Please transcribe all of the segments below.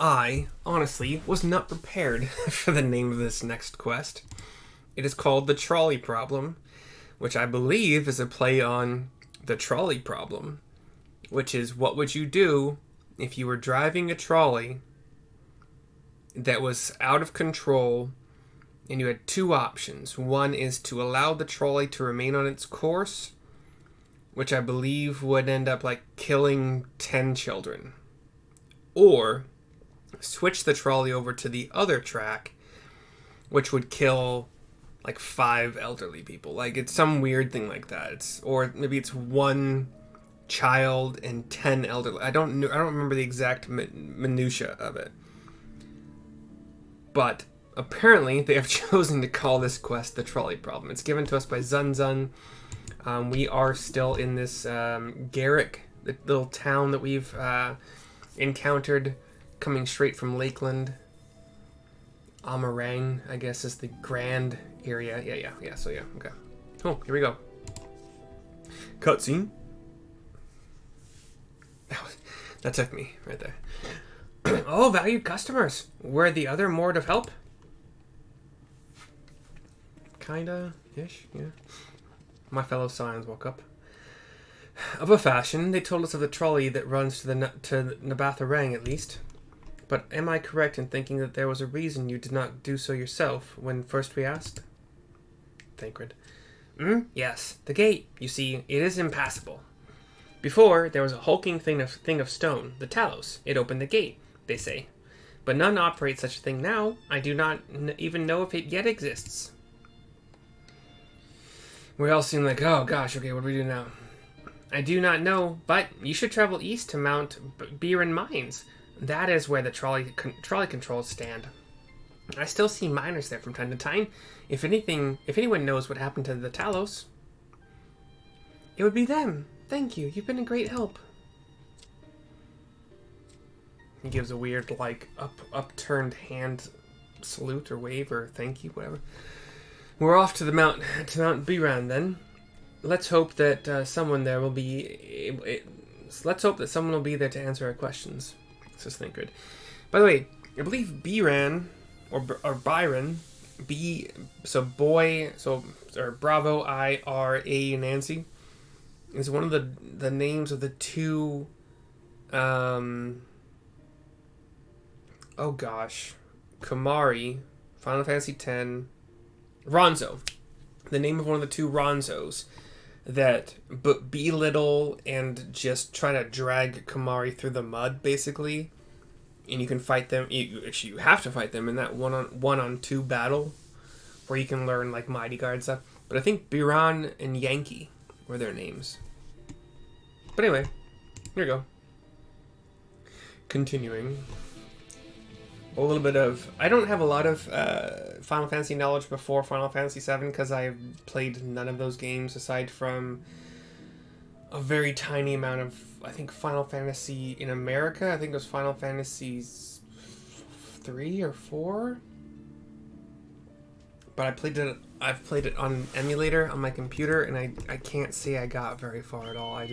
I, honestly, was not prepared for the name of this next quest. It is called the Trolley Problem, which I believe is a play on the trolley problem, which is what would you do if you were driving a trolley that was out of control and you had two options. One is to allow the trolley to remain on its course, which I believe would end up like killing 10 children, or switch the trolley over to the other track, which would kill like 5 elderly people. Like it's some weird thing like that. Or maybe it's 1 child and 10 elderly. I don't remember the exact minutia of it. But apparently they have chosen to call this quest the Trolley Problem. It's given to us by Zun Zun. We are still in this Garrick, the little town that we've encountered, coming straight from Lakeland. Amarang, I guess, is the grand area. Yeah. So yeah, okay. Oh, here we go. Cutscene. That took me right there. Oh, valued customers. We're the other mode of help. Kinda-ish, yeah. My fellow scions woke up. Of a fashion, they told us of the trolley that runs to Nabatharang, at least. But am I correct in thinking that there was a reason you did not do so yourself when first we asked? Thancred. Yes, the gate. You see, it is impassable. Before, there was a hulking thing of stone, the Talos. It opened the gate, they say. But none operate such a thing now. I do not even know if it yet exists. We all seem like, oh gosh, okay, what do we do now? I do not know, but you should travel east to Mount Biren Mines. That is where the trolley controls stand. I still see miners there from time to time. If anyone knows what happened to the Talos, it would be them. Thank you. You've been a great help. He gives a weird, like, upturned hand salute or wave or thank you, whatever. We're off to Mount Biran then. Let's hope that someone there will be. Let's hope that someone will be there to answer our questions. Says Thancred. By the way, I believe Biran or Byron, Bravo IRA Nancy is one of the names of the two. Oh gosh, Kamari, Final Fantasy X, Ronzo, the name of one of the two Ronzos that belittle and just try to drag Kamari through the mud, basically. And you can fight them. You have to fight them in that one-on-2 battle, where you can learn like Mighty Guard stuff. But I think Biran and Yankee were their names. But anyway, here we go. Continuing. A little bit of... I don't have a lot of Final Fantasy knowledge before Final Fantasy VII because I've played none of those games aside from a very tiny amount of, I think, Final Fantasy in America. I think it was Final Fantasy 3 or 4. But I've played it on an emulator on my computer, and I can't say I got very far at all. I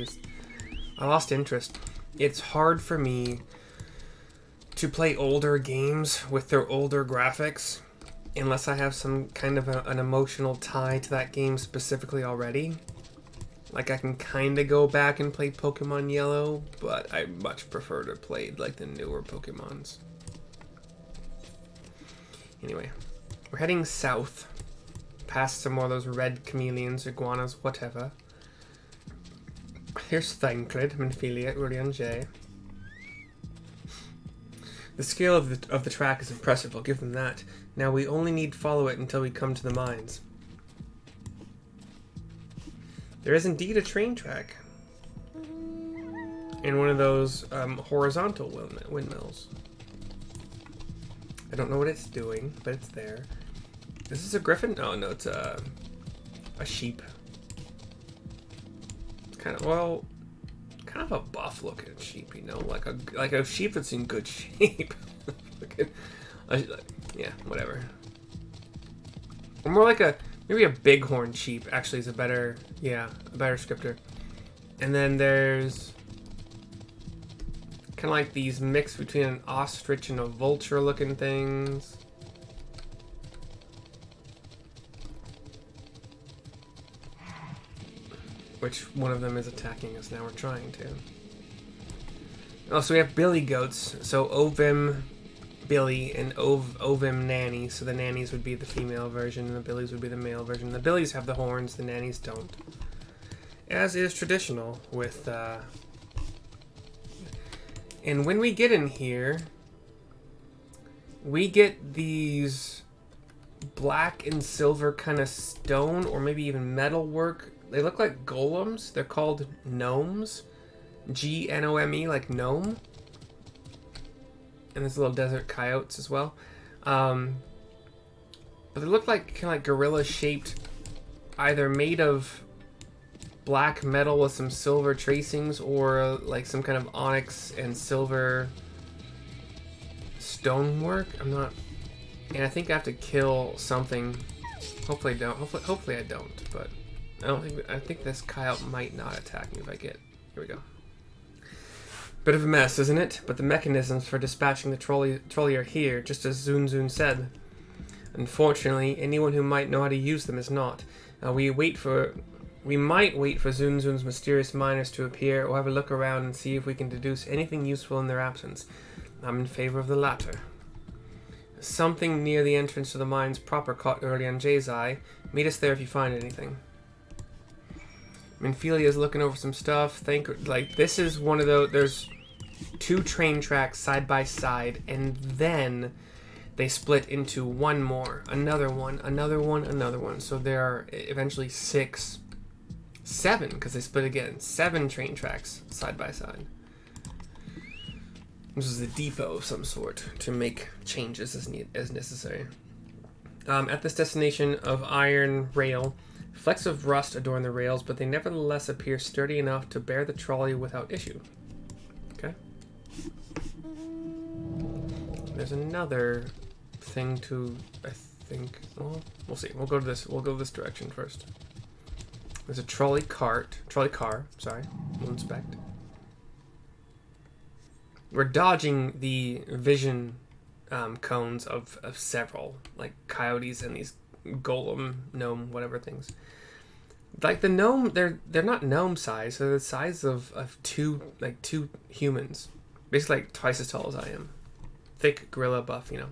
lost interest. It's hard for me to play older games with their older graphics unless I have some kind of an emotional tie to that game specifically already. Like, I can kind of go back and play Pokemon Yellow, but I much prefer to play like the newer Pokemons. Anyway, we're heading south past some more of those red chameleons, iguanas, whatever. Here's Thancred, Minfilia, Urian J. The scale of the track is impressive, I'll give them that. Now we only need follow it until we come to the mines. There is indeed a train track. In one of those horizontal windmills. I don't know what it's doing, but it's there. Is this a griffin? Oh no, it's a sheep. It's kind of a buff looking sheep, you know, like a sheep that's in good shape. Yeah, whatever. Or more like maybe a bighorn sheep actually is a better descriptor. And then there's Kind of like these mix between an ostrich and a vulture looking things. Which one of them is attacking us now? We're trying to. Oh, so we have billy goats. So Ovim Billy and Ovim Nanny. So the nannies would be the female version and the billies would be the male version. The billies have the horns, the nannies don't. As is traditional with... And when we get in here, we get these black and silver kind of stone or maybe even metal work. They look like golems. They're called gnomes. G-N-O-M-E, like gnome. And there's little desert coyotes as well. But they look like kind of like gorilla shaped, either made of black metal with some silver tracings or like some kind of onyx and silver stonework. I'm not... And I think I have to kill something. Hopefully I don't. Hopefully I don't, but I don't think... I think this coyote might not attack me if I get... Here we go. Bit of a mess, isn't it? But the mechanisms for dispatching the trolley are here, just as Zun said. Unfortunately, anyone who might know how to use them is not. We might wait for Zun's mysterious miners to appear, or have a look around and see if we can deduce anything useful in their absence. I'm in favor of the latter. Something near the entrance to the mines proper caught early on Jay's eye. Meet us there if you find anything. Minfilia's looking over some stuff. This is one of those... There's 2 train tracks side by side, and then they split into one more. Another one, another one, another one. So there are eventually 7, because they split again. 7 train tracks side by side. This is a depot of some sort to make changes as necessary. At this destination of iron rail, flecks of rust adorn the rails, but they nevertheless appear sturdy enough to bear the trolley without issue. Okay. There's another thing to, I think. Well, we'll see. We'll go to this. We'll go this direction first. There's a trolley car. Sorry. We'll inspect. We're dodging the vision cones of several, like coyotes and these golem, gnome, whatever things. Like the gnome, they're not gnome size. They're the size of two humans, basically like twice as tall as I am. Thick gorilla buff, but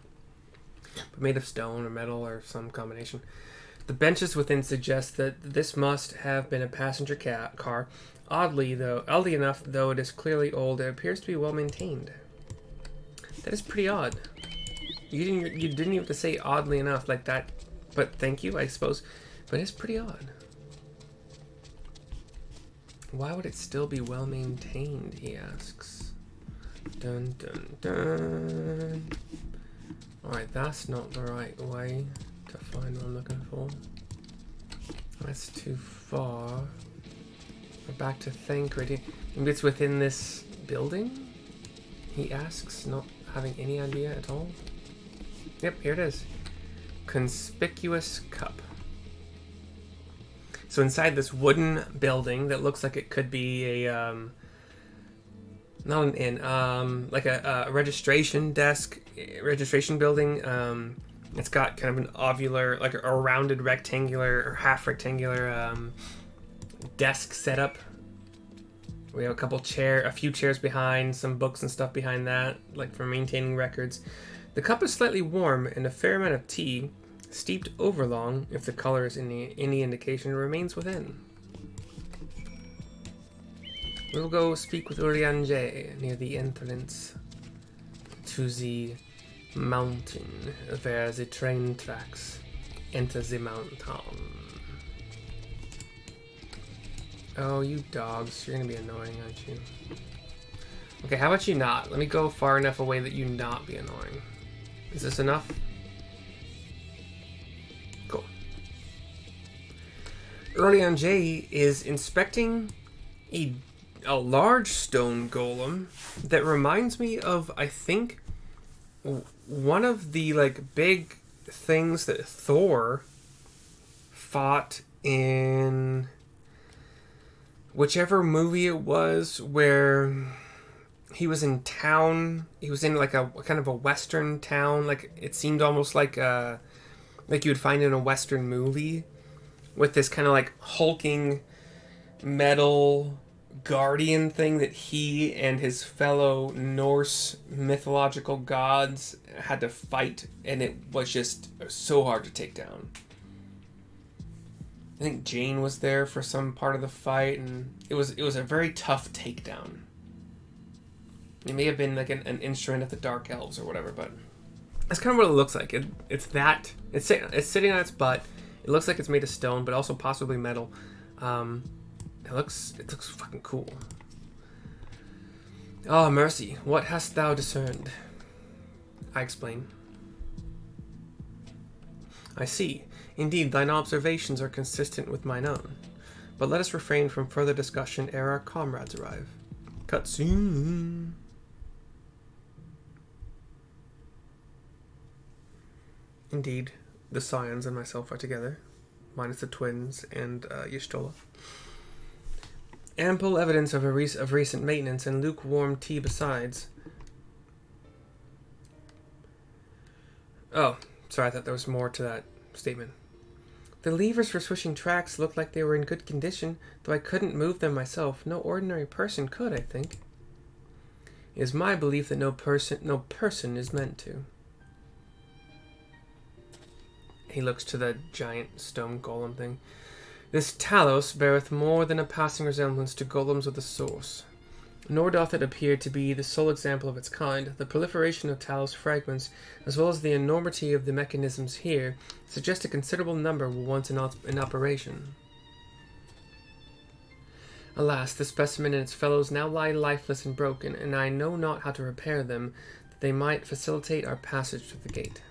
made of stone or metal or some combination. The benches within suggest that this must have been a passenger car. Oddly enough, though it is clearly old, it appears to be well maintained. That is pretty odd. You didn't even have to say oddly enough like that, but thank you, I suppose. But it's pretty odd. Why would it still be well maintained, he asks. Dun dun dun. Alright, that's not the right way to find what I'm looking for. That's too far. We're back to Thancred. Maybe it's within this building? He asks, not having any idea at all. Yep, here it is. Conspicuous cup. So inside this wooden building that looks like it could be a not an inn, like a registration desk, registration building. It's got kind of an ovular, like a rounded rectangular or half rectangular desk setup. We have a few chairs behind, some books and stuff behind that, like for maintaining records. The cup is slightly warm, and a fair amount of tea, steeped overlong, if the color is any indication, remains within. We'll go speak with Urianje near the entrance to the mountain, where the train tracks enter the mountain. Oh, you dogs. You're gonna be annoying, aren't you? Okay, how about you not? Let me go far enough away that you not be annoying. Is this enough? Cool. Urianje is inspecting a large stone golem that reminds me of, I think, one of the big things that Thor fought in whichever movie it was, where he was in town. He was in like a kind of a western town. Like it seemed almost like you would find in a western movie, with this kind of like hulking metal guardian thing that he and his fellow Norse mythological gods had to fight, and it was just so hard to take down. I think Jane was there for some part of the fight, and it was a very tough takedown. It may have been like an instrument of the Dark Elves or whatever, but that's kind of what it looks like. It's sitting on its butt. It looks like it's made of stone, but also possibly metal. It looks fucking cool. Ah, mercy, what hast thou discerned? I explain. I see. Indeed, thine observations are consistent with mine own. But let us refrain from further discussion ere our comrades arrive. Cutscene. Indeed, the Scions and myself are together, minus the twins and Y'shtola. Ample evidence of recent maintenance and lukewarm tea besides. Oh, sorry, I thought there was more to that statement. The levers for switching tracks looked like they were in good condition, though I couldn't move them myself. No ordinary person could, I think. It is my belief that no person is meant to. He looks to the giant stone golem thing. This Talos beareth more than a passing resemblance to golems of the source. Nor doth it appear to be the sole example of its kind. The proliferation of Talos fragments, as well as the enormity of the mechanisms here, suggest a considerable number were once in operation. Alas, the specimen and its fellows now lie lifeless and broken, and I know not how to repair them, that they might facilitate our passage through the gate.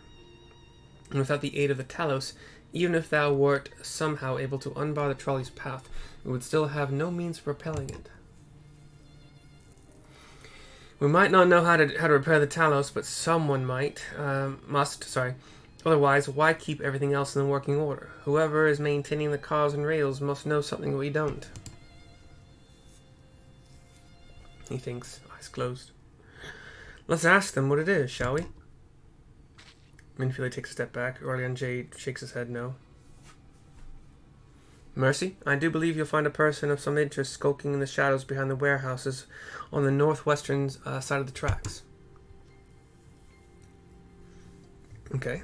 And without the aid of the Talos, even if thou wert somehow able to unbar the trolley's path, we would still have no means of repelling it. We might not know how to repair the Talos, but someone must. Otherwise, why keep everything else in working order? Whoever is maintaining the cars and rails must know something we don't. He thinks, eyes closed. Let's ask them what it is, shall we? Minfield takes a step back. Orlean J shakes his head no. Mercy, I do believe you'll find a person of some interest skulking in the shadows behind the warehouses on the northwestern side of the tracks. Okay.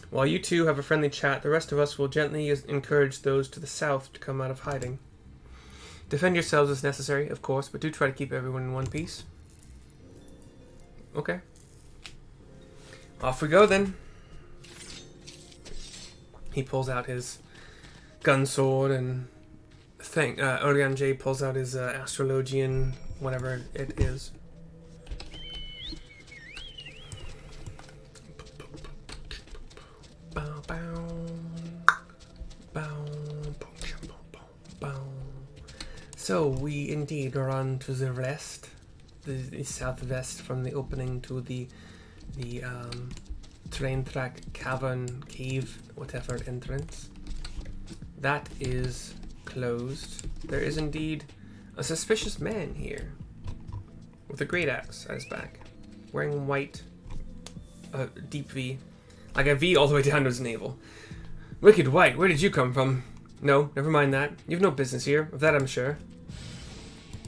While you two have a friendly chat, the rest of us will gently encourage those to the south to come out of hiding. Defend yourselves as necessary, of course, but do try to keep everyone in one piece. Okay. Off we go, then. He pulls out his gun sword and thing. Orlean J pulls out his astrologian, whatever it is. Bow, bow. Bow, bow. So we indeed run to the west, the southwest from the opening to the train track cavern cave whatever entrance. That is closed. There is indeed a suspicious man here with a great axe at his back, wearing white, deep V, like a V all the way down to his navel. Wicked white, where did you come from? No, never mind that. You've no business here, of that I'm sure.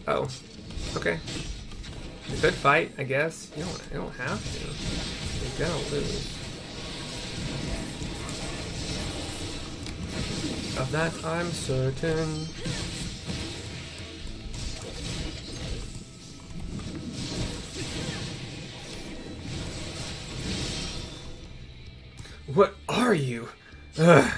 Oh, okay. A good fight, I guess. You don't have to. You're gonna lose. Of that I'm certain. What are you? Ugh.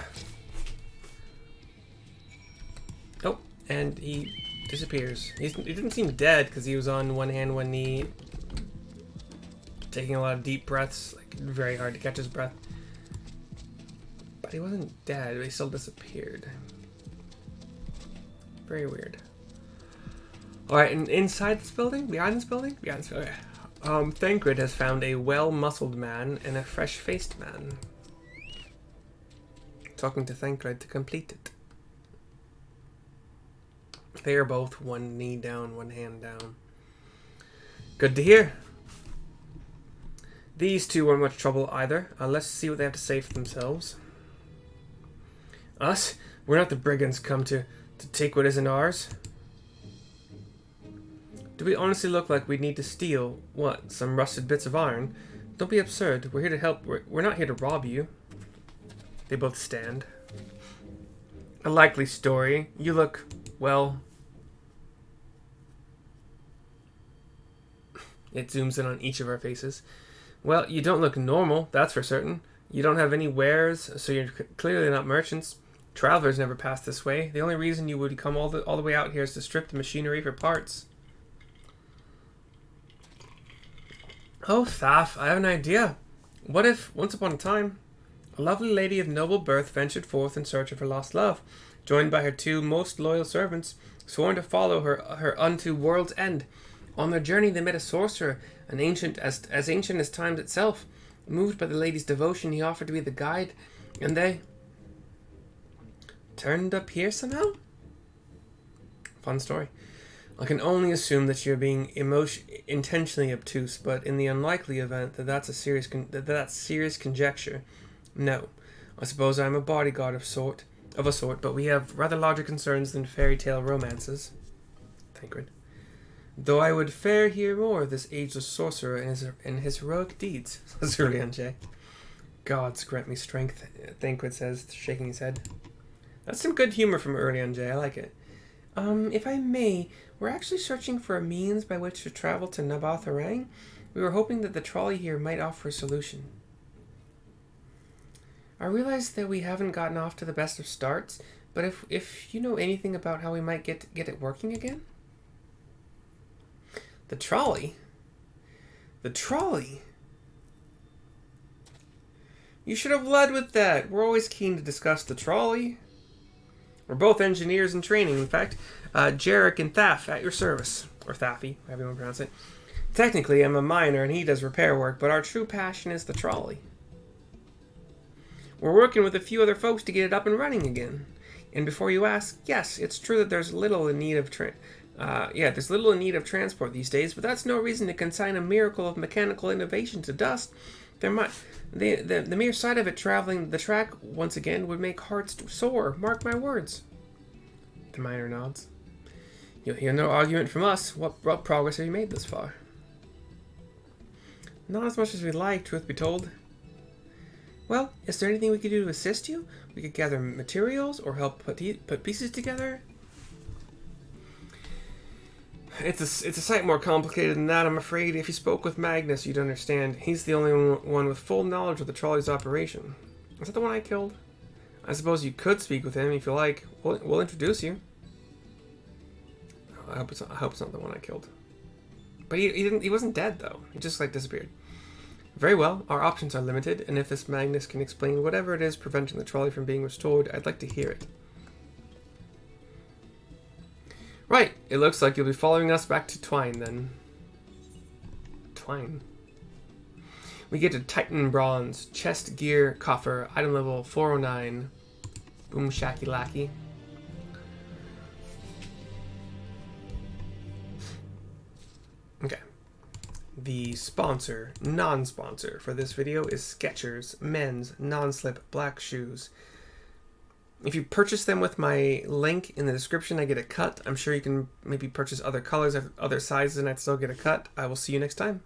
Oh, and he disappears. He didn't seem dead because he was on one hand, one knee, taking a lot of deep breaths, like very hard to catch his breath. But he wasn't dead, but he still disappeared. Very weird. Alright, and inside this building? Behind this building? Behind this building. Thancred has found a well-muscled man and a fresh-faced man. Talking to Thancred to complete it. They are both one knee down, one hand down. Good to hear. These two weren't much trouble either. Let's see what they have to say for themselves. Us? We're not the brigands come to take what isn't ours. Do we honestly look like we'd need to steal, what, some rusted bits of iron? Don't be absurd. We're here to help. We're not here to rob you. They both stand. A likely story. You look, well... It zooms in on each of our faces. Well, you don't look normal, that's for certain. You don't have any wares, so you're clearly not merchants. Travelers never pass this way. The only reason you would come all the way out here is to strip the machinery for parts. Oh, Thaf, I have an idea. What if, once upon a time, a lovely lady of noble birth ventured forth in search of her lost love, joined by her two most loyal servants, sworn to follow her unto world's end. On their journey they met a sorcerer, as ancient as time itself. Moved by the lady's devotion, he offered to be the guide, and they turned up here somehow? Fun story. I can only assume that you're being intentionally obtuse, but in the unlikely event that that's serious conjecture, no. I suppose I'm a bodyguard of a sort, but we have rather larger concerns than fairy tale romances. Tancred. Though I would fair hear more of this ageless sorcerer and his heroic deeds, says Urianger. Gods grant me strength, Tancred says, shaking his head. That's some good humor from Urianger, I like it. If I may, we're actually searching for a means by which to travel to Nabath Orang. We were hoping that the trolley here might offer a solution. I realize that we haven't gotten off to the best of starts, but if you know anything about how we might get it working again? The trolley? The trolley? You should have led with that. We're always keen to discuss the trolley. We're both engineers in training. In fact, Jarek and Thaf at your service. Or Thaffy, however you want to pronounce it. Technically, I'm a miner and he does repair work, but our true passion is the trolley. We're working with a few other folks to get it up and running again. And before you ask, yes, it's true that there's little in need of transport these days, but that's no reason to consign a miracle of mechanical innovation to dust. The mere sight of it traveling the track once again would make hearts soar. Mark my words. The miner nods. You'll hear no argument from us. What progress have you made this far? Not as much as we'd like, truth be told. Well, is there anything we could do to assist you? We could gather materials or help put pieces together. It's a sight more complicated than that, I'm afraid. If you spoke with Magnus, you'd understand. He's the only one with full knowledge of the trolley's operation. Is that the one I killed? I suppose you could speak with him if you like. We'll introduce you. I hope it's not the one I killed. But he wasn't dead though. He just disappeared. Very well. Our options are limited, and if this Magnus can explain whatever it is preventing the trolley from being restored, I'd like to hear it. Right, it looks like you'll be following us back to Twine, then. Twine. We get to Titan Bronze, Chest Gear Coffer, item level 409. Boom shacky lacky. Okay. The sponsor, non-sponsor for this video is Skechers men's non-slip black shoes. If you purchase them with my link in the description, I get a cut. I'm sure you can maybe purchase other colors, other sizes, and I'd still get a cut. I will see you next time.